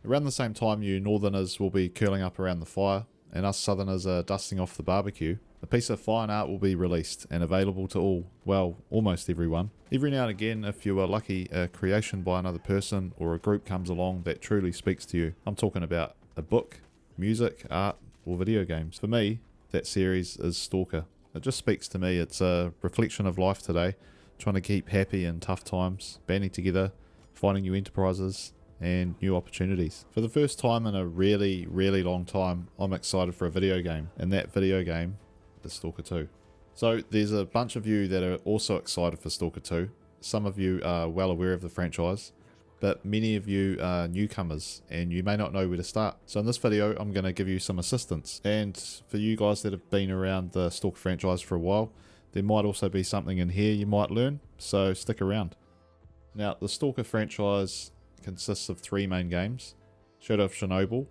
Around the same time you northerners will be curling up around the fire, and us southerners are dusting off the barbecue, a piece of fine art will be released and available to all, well, almost everyone. Every now and again, if you are lucky, a creation by another person or a group comes along that truly speaks to you. I'm talking about a book, music, art, or video games. For me, that series is Stalker. It just speaks to me. It's a reflection of life today, trying to keep happy in tough times, banding together, finding new enterprises, and new opportunities. For the first time in a really, really long time, I'm excited for a video game, and that video game is Stalker 2. So there's a bunch of you that are also excited for Stalker 2. Some of you are well aware of the franchise, but many of you are newcomers and you may not know where to start. So in this video, I'm going to give you some assistance. And for you guys that have been around the Stalker franchise for a while, there might also be something in here you might learn, so stick around. Now, the Stalker franchise consists of 3 main games: Shadow of Chernobyl,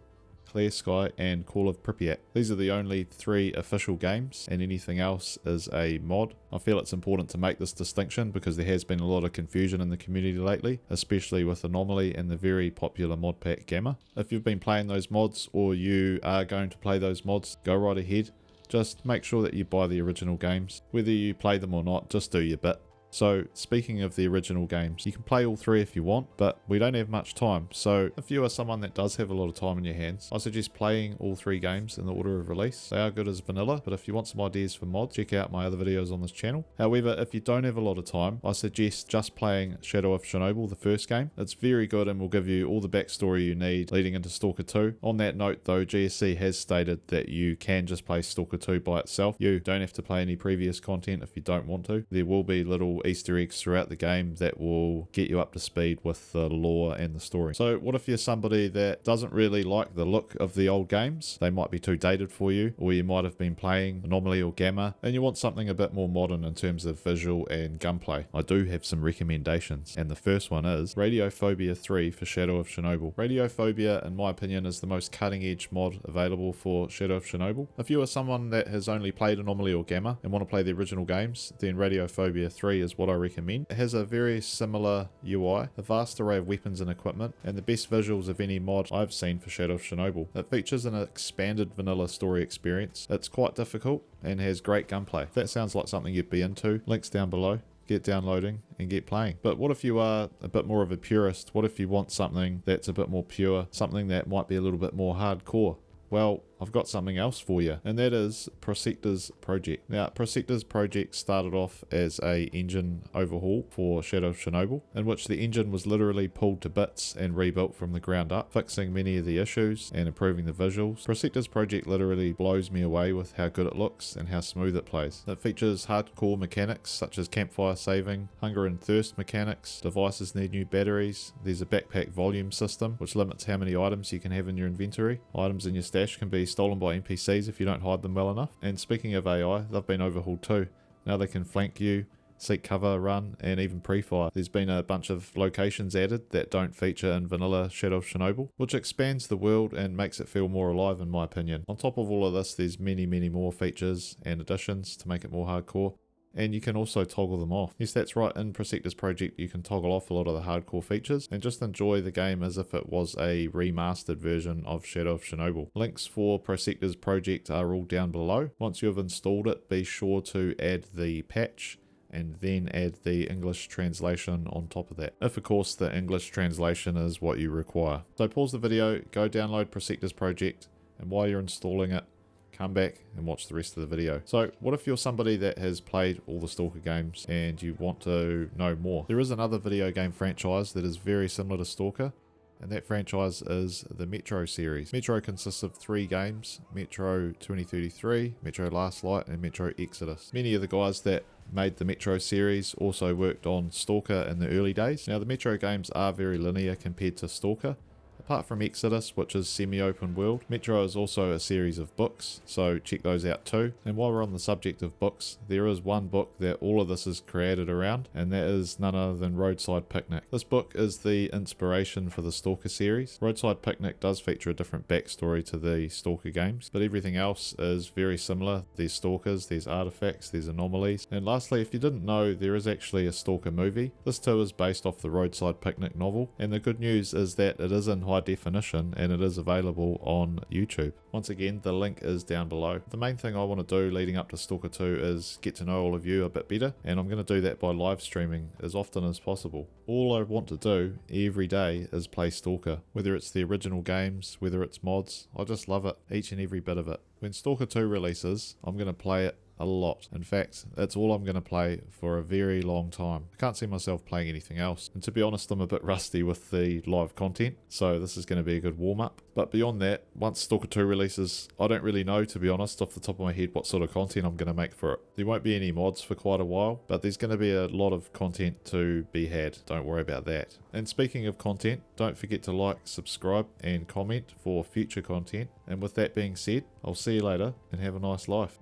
Clear Sky, and Call of Pripyat. These are the only 3 official games, and anything else is a mod. I feel it's important to make this distinction because there has been a lot of confusion in the community lately, especially with Anomaly and the very popular mod pack Gamma. If you've been playing those mods or you are going to play those mods, go right ahead. Just make sure that you buy the original games. Whether you play them or not, just do your bit. So speaking of the original games, you can play all 3 if you want, but we don't have much time. So if you are someone that does have a lot of time in your hands, I suggest playing all 3 games in the order of release. They are good as vanilla, but if you want some ideas for mods, check out my other videos on this channel. However, if you don't have a lot of time, I suggest just playing Shadow of Chernobyl, the first game. It's very good and will give you all the backstory you need leading into Stalker 2. On that note though, GSC has stated that you can just play Stalker 2 by itself. You don't have to play any previous content if you don't want to. There will be little Easter eggs throughout the game that will get you up to speed with the lore and the story. So what if you're somebody that doesn't really like the look of the old games? They might be too dated for you, or you might have been playing Anomaly or Gamma and you want something a bit more modern in terms of visual and gunplay. I do have some recommendations, and the first one is Radiophobia 3 for Shadow of Chernobyl. Radiophobia, in my opinion, is the most cutting edge mod available for Shadow of Chernobyl. If you are someone that has only played Anomaly or Gamma and want to play the original games, then Radiophobia 3 is what I recommend. It has a very similar UI, a vast array of weapons and equipment, and the best visuals of any mod I've seen for Shadow of Chernobyl. It features an expanded vanilla story experience. It's quite difficult and has great gunplay. If that sounds like something you'd be into, links down below. Get downloading and get playing. But what if you are a bit more of a purist? What if you want something that's a bit more pure, something that might be a little bit more hardcore? Well, I've got something else for you, and that is Proctors Project. Now, Proctors Project started off as a engine overhaul for Shadow of Chernobyl, in which the engine was literally pulled to bits and rebuilt from the ground up, fixing many of the issues and improving the visuals. Proctors Project literally blows me away with how good it looks and how smooth it plays. It features hardcore mechanics such as campfire saving, hunger and thirst mechanics, devices need new batteries, there's a backpack volume system which limits how many items you can have in your inventory. Items in your stash can be stolen by NPCs if you don't hide them well enough. And speaking of AI, they've been overhauled too. Now they can flank you, seek cover, run, and even pre-fire. There's been a bunch of locations added that don't feature in vanilla Shadow of Chernobyl, which expands the world and makes it feel more alive in my opinion. On top of all of this, there's many more features and additions to make it more hardcore. And you can also toggle them off. Yes, that's right, in Prosectors Project you can toggle off a lot of the hardcore features and just enjoy the game as if it was a remastered version of Shadow of Chernobyl. Links for Prosectors Project are all down below. Once you have installed it, be sure to add the patch and then add the English translation on top of that, if of course the English translation is what you require. So pause the video, go download Prosectors Project, and while you're installing it, come back and watch the rest of the video. So what if you're somebody that has played all the Stalker games and you want to know more? There is another video game franchise that is very similar to Stalker, and that franchise is the Metro series. Metro consists of 3 games: Metro 2033, Metro Last Light, and Metro Exodus. Many of the guys that made the Metro series also worked on Stalker in the early days. Now the Metro games are very linear compared to Stalker. Apart from Exodus, which is semi-open world, Metro is also a series of books, so check those out too. And while we're on the subject of books, there is one book that all of this is created around, and that is none other than Roadside Picnic. This book is the inspiration for the Stalker series. Roadside Picnic does feature a different backstory to the Stalker games, but everything else is very similar. There's Stalkers, there's artifacts, there's anomalies. And lastly, if you didn't know, there is actually a Stalker movie. This too is based off the Roadside Picnic novel, and the good news is that it is in high high definition, and it is available on YouTube. Once again, the link is down below. The main thing I want to do leading up to Stalker 2 is get to know all of you a bit better, and I'm going to do that by live streaming as often as possible. All I want to do every day is play Stalker, whether it's the original games, whether it's mods. I just love it, each and every bit of it. When Stalker 2 releases, I'm going to play it a lot. In fact, that's all I'm going to play for a very long time. I can't see myself playing anything else. And to be honest, I'm a bit rusty with the live content, so this is going to be a good warm-up. But beyond that, once Stalker 2 releases, I don't really know, to be honest, off the top of my head, what sort of content I'm going to make for it. There won't be any mods for quite a while, but there's going to be a lot of content to be had. Don't worry about that. And speaking of content, don't forget to like, subscribe, and comment for future content. And with that being said, I'll see you later, and have a nice life.